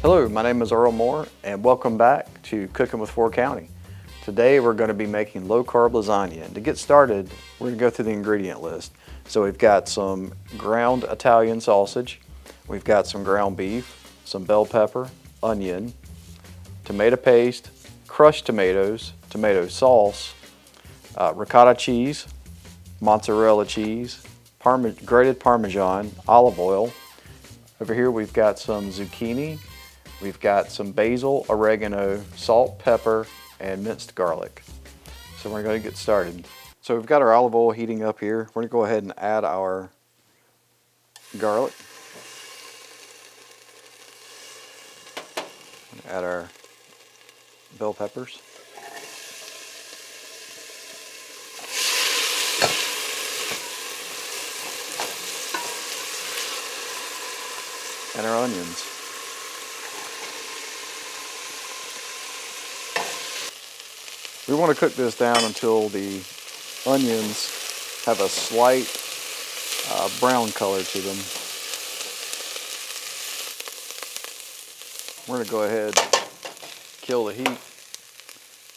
Hello, my name is Earl Moore and welcome back to Cooking with 4 County. Today we're going to be making low-carb lasagna, and to get started we're going to go through the ingredient list. So we've got some ground Italian sausage, we've got some ground beef, some bell pepper, onion, tomato paste, crushed tomatoes, tomato sauce, ricotta cheese, mozzarella cheese, grated Parmesan, olive oil. Over here we've got some zucchini, we've got some basil, oregano, salt, pepper, and minced garlic. So we're going to get started. So we've got our olive oil heating up here. We're going to go ahead and add our garlic. Add our bell peppers. And our onions. We want to cook this down until the onions have a slight brown color to them. We're going to go ahead, kill the heat,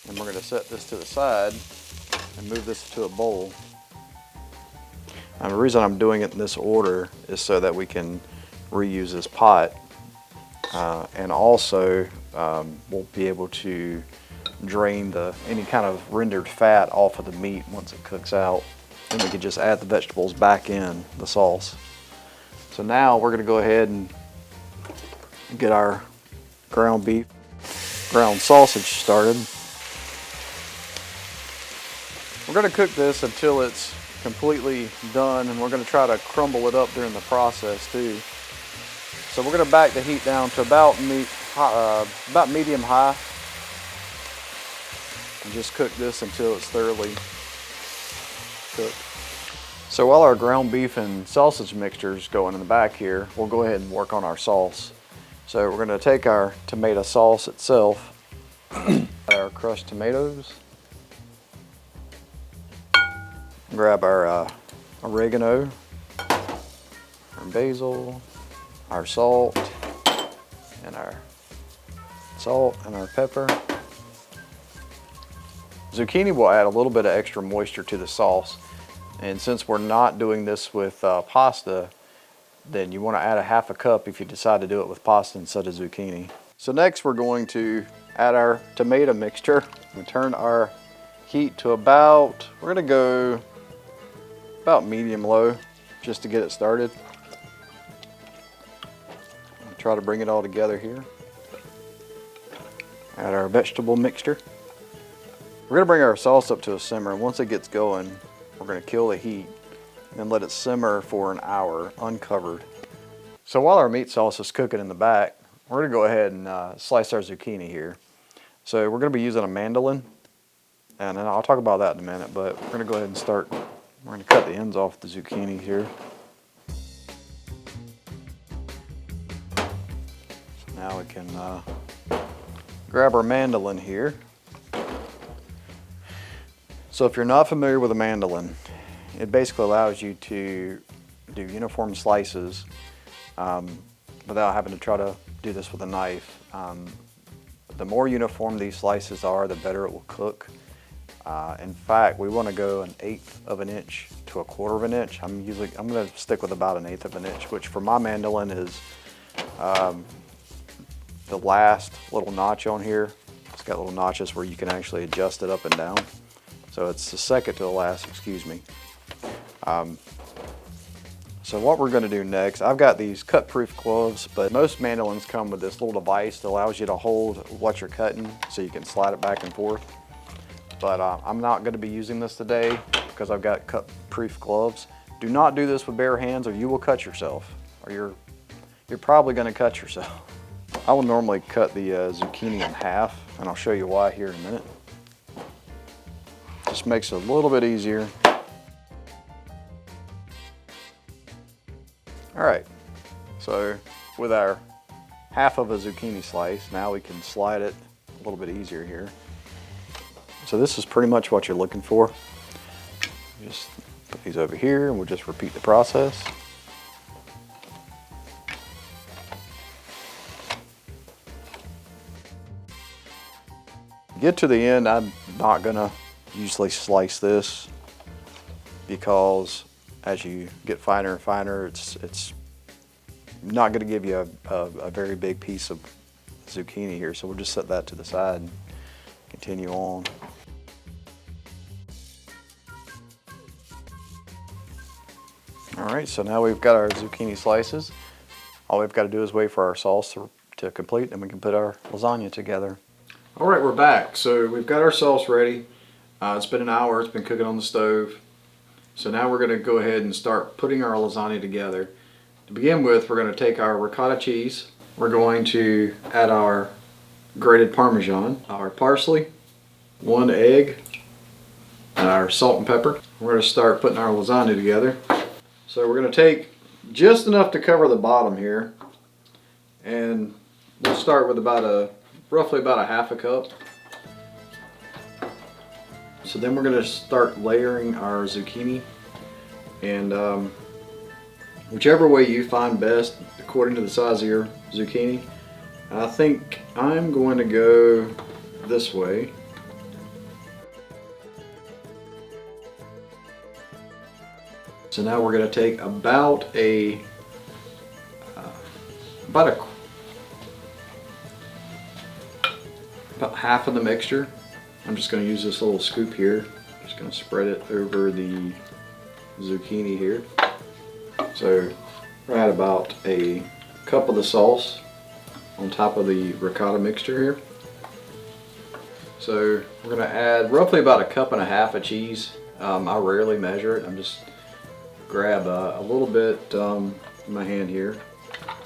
and we're going to set this to the side and move this to a bowl. And the reason I'm doing it in this order is so that we can reuse this pot, and also we'll be able to drain any kind of rendered fat off of the meat once it cooks out, and we can just add the vegetables back in the sauce. So now we're going to go ahead and get our ground beef, ground sausage started. We're going to cook this until it's completely done, and we're going to try to crumble it up during the process too. So we're going to back the heat down to about medium high, and just cook this until it's thoroughly cooked. So while our ground beef and sausage mixture is going in the back here, we'll go ahead and work on our sauce. So we're going to take our tomato sauce itself, our crushed tomatoes, grab our oregano, our basil, our salt, and our pepper. Zucchini will add a little bit of extra moisture to the sauce, and since we're not doing this with pasta, then you want to add a half a cup if you decide to do it with pasta instead of zucchini. So next we're going to add our tomato mixture. We turn our heat to we're going to go about medium low just to get it started. Try to bring it all together here. Add our vegetable mixture. We're going to bring our sauce up to a simmer, and once it gets going, we're going to kill the heat and let it simmer for an hour uncovered. So while our meat sauce is cooking in the back, we're going to go ahead and slice our zucchini here. So we're going to be using a mandolin, and I'll talk about that in a minute, but we're going to go ahead and start. We're going to cut the ends off the zucchini here. So now we can grab our mandolin here. So if you're not familiar with a mandolin, it basically allows you to do uniform slices without having to try to do this with a knife. The more uniform these slices are, the better it will cook. In fact, we want to go 1/8 of an inch to 1/4 of an inch. I'm going to stick with about 1/8 of an inch, which for my mandolin is the last little notch on here. It's got little notches where you can actually adjust it up and down. So it's the second to the last, excuse me. So what we're going to do next, I've got these cut-proof cloves, but most mandolins come with this little device that allows you to hold what you're cutting so you can slide it back and forth. But I'm not going to be using this today because I've got cut-proof gloves. Do not do this with bare hands or you will cut yourself, or you're probably going to cut yourself. I will normally cut the zucchini in half, and I'll show you why here in a minute. Just makes it a little bit easier. All right, so with our half of a zucchini slice, now we can slide it a little bit easier here. So this is pretty much what you're looking for. Just put these over here and we'll just repeat the process. Get to the end, I'm not gonna usually slice this because as you get finer and finer, it's not gonna give you a very big piece of zucchini here. So we'll just set that to the side and continue on. All right, so now we've got our zucchini slices. All we've got to do is wait for our sauce to complete, and we can put our lasagna together. All right, we're back. So we've got our sauce ready. It's been an hour, it's been cooking on the stove. So now we're gonna go ahead and start putting our lasagna together. To begin with, we're gonna take our ricotta cheese. We're going to add our grated Parmesan, our parsley, 1 egg, and our salt and pepper. We're gonna start putting our lasagna together. So we're gonna take just enough to cover the bottom here. And we'll start with roughly about a half a cup. So then we're gonna start layering our zucchini. And whichever way you find best, according to the size of your zucchini. I think I'm going to go this way. So now we're going to take about half of the mixture. I'm just going to use this little scoop here. Just going to spread it over the zucchini here. So we're at about a cup of the sauce on top of the ricotta mixture here. So we're going to add roughly about 1.5 cups of cheese. I rarely measure it. I'm just grab a little bit in my hand here.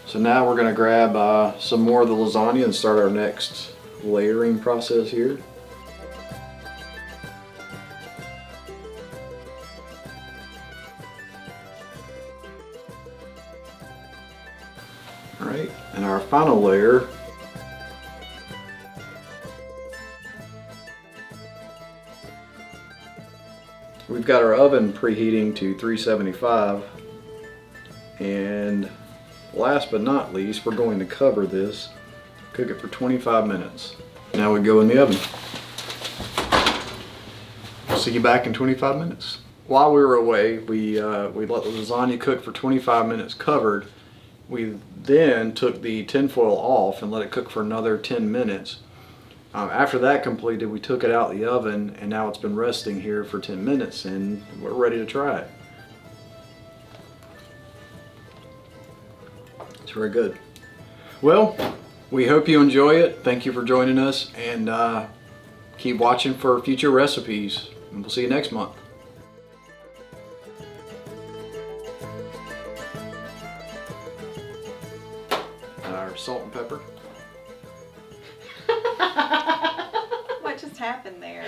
So now we're going to grab some more of the lasagna and start our next layering process here. All right, and our final layer . We've got our oven preheating to 375, and last but not least, we're going to cover this, cook it for 25 minutes. Now we go in the oven. See you back in 25 minutes. While we were away, we let the lasagna cook for 25 minutes covered. We then took the tinfoil off and let it cook for another 10 minutes. After that completed, we took it out of the oven, and now it's been resting here for 10 minutes, and we're ready to try it. It's very good. Well, we hope you enjoy it. Thank you for joining us, and keep watching for future recipes, and we'll see you next month. Our salt and pepper. What just happened there?